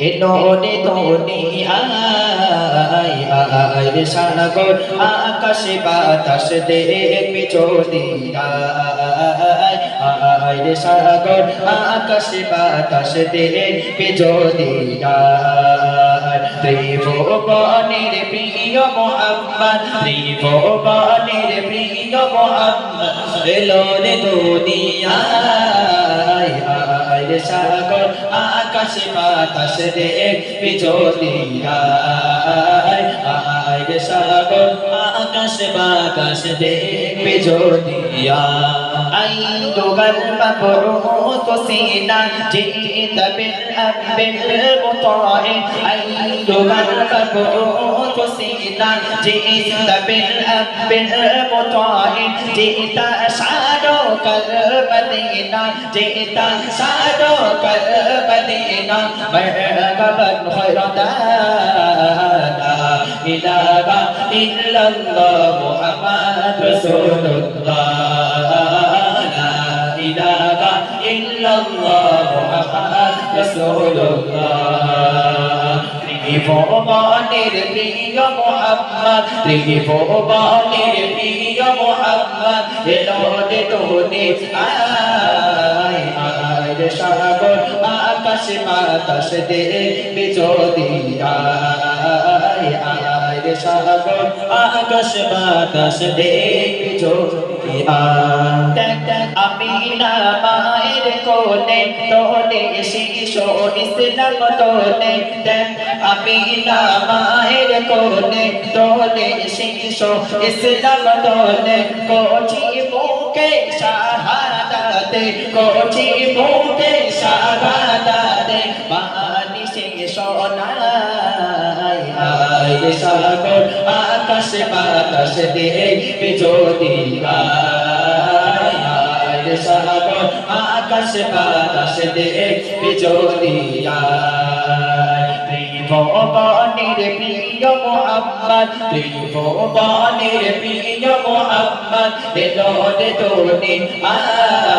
এলোনে দুনিয়ায় আয় রে সাগর আকাশে বাতাস দেখবি যদি আয় রে সাগর আকাশে বাতাস দেখবি যদি ত্রিভুবনের প্রিয় মোহাম্মদ ত্রিভুবনের প্রিয় মোহাম্মদ এলোনে দুনিয়ায় আয় রে সাগর আকাশে বাতাস দেখবি যদি আয় রে সাগর আকাশে বাতাস দেখবি যদি أيها المبعوث سينا جئت بالأب المطاع أيها المبعوث سينا جئت بالأب المطاع جئت أشعرك المدينة جئت أشعرك المدينة مرحبا خير لا إله إلا الله محمد رسول الله لا إله إلا الله محمد رسول الله ত্রিভুবনের প্রিয় মোহাম্মদ ত্রিভুবনের প্রিয় মোহাম্মদ এলোনে দুনিয়ায় আয় রে সাগর আকাশে বাতাস দেখবি যদি আয় রে সাগর আকাশ বাতাস দেখবি যদি আমি না মায়ের কোলে তোলে শিশু ইসলাম তোলে আমি না মায়ের কোলে তোলে শিশু ইসলাম তোলে কোচি বুকে শাহাদাতে কোচি বুকে শাহাদাতে বানিশে সোনায় আয় রে সাগর আকাশে বাতাস দেখবি যদি আয় রে সাগর আকাশে বাতাস দেখবি যদি ত্রিভুবনের প্রিয় মোহাম্মদ ত্রিভুবনের প্রিয় মোহাম্মদ এলোনে দুনিয়ায়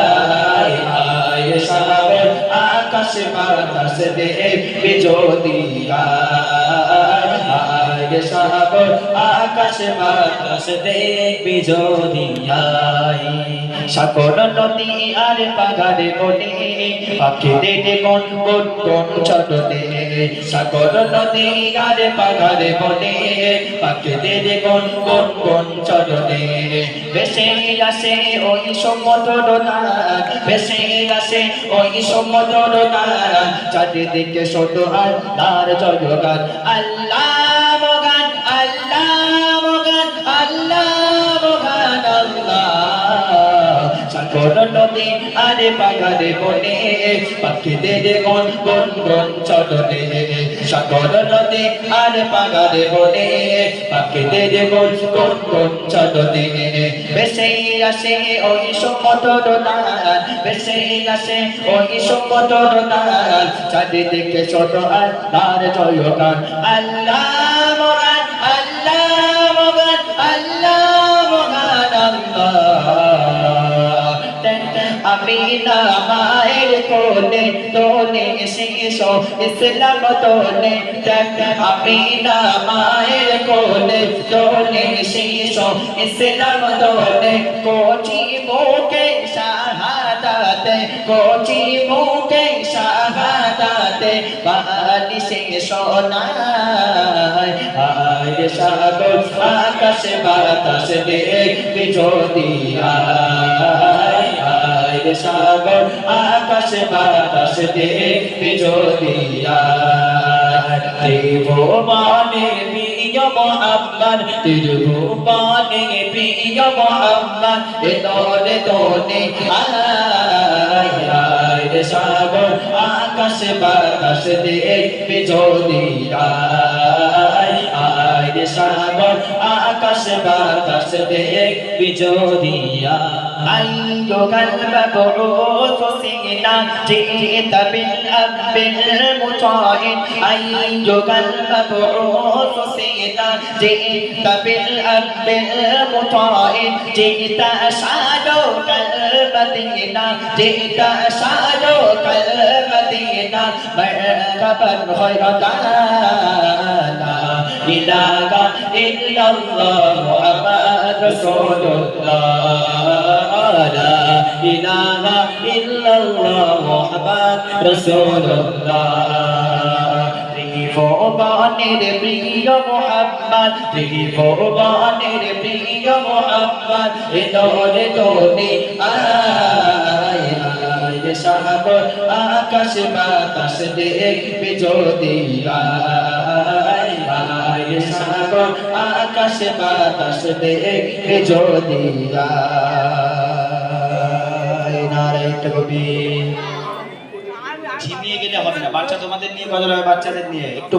আয় রে সাগর আকাশে বাতাস দেখবি যদি আয় রে সাগর আকাশে বাতাস দেখবি যদি সাগর নদী আর পাহাড়ে বনে পাখিদের কোন কোন কোন চটনে সাগর নদী আর পাহাড়ে বনে পাখিদের কোন কোন কোন চটনে ভেসে আসে ওই সমুদ্র নাদ ভেসে আসে ওই সমুদ্র নাদ চারিদিকে শুধু আল্লাহর জয়গান আল্লাহ মগান আল্লাহ মগান আল্লাহ মগান আল্লাহ সাগর নদী আরে পাহাড়ে বনে পাখিদের কোন কোন কোন চটনে সাগর নদী আরে পাহাড়ে বনে পাখিদের কোন কোন কোন চটনে ভেসে আসে ওই সমুদ্র নাদ ভেসে আসে ওই সমুদ্র নাদ চারিদিকে ছোট আল্লাহর জয়গান আল্লাহ মগান আল্লাহ মগান আল্লাহ মগান আল্লাহ আমি না মায়ের কোলে তোলে শিশু ইসলাম তোলে আমি না মায়ের কোলে তোলে শিশু ইসলাম তোলে কোচি মুখে শাহাদাতে কোচি মুখে শাহাদাতে বালিশে সোনায় আয় রে সাগর আকাশে বাতাস দেখবি যদি আয় রে সাগর আকাশে বাতাস দেখবি যদি ত্রিভুবনের প্রিয় মোহাম্মদ ত্রিভুবনের প্রিয় মোহাম্মদ এলোনে দুনিয়ায় আয় রে সাগর আকাশে বাতাস দেখবি যদি আয় সাগর আকাশ বাতাস দেখবি যদিয়া أيها المبعوث سينا جئت بالأب المطاع أيها المبعوث سينا جئت بالأب المطاع جئت أشعلك المدينة جئت أشعلك المدينة مرحبا خير دانا إله إلا الله محمد رسول الله لا إله إلا الله محمد رسول الله ত্রিভুবনের প্রিয় মুহাম্মদ ত্রিভুবনের প্রিয় মুহাম্মদ এদরে দোনে আয় আয় সাগর আকাশ বাতাস দেখবি যদি আয় আয় সাগর আকাশ বাতাস দেখবি যদি আয় নারে তাকবীর ঝিমিয়ে গেলে হবে না বাচ্চা তোমাদের নিয়ে গজল হবে বাচ্চাদের নিয়ে একটু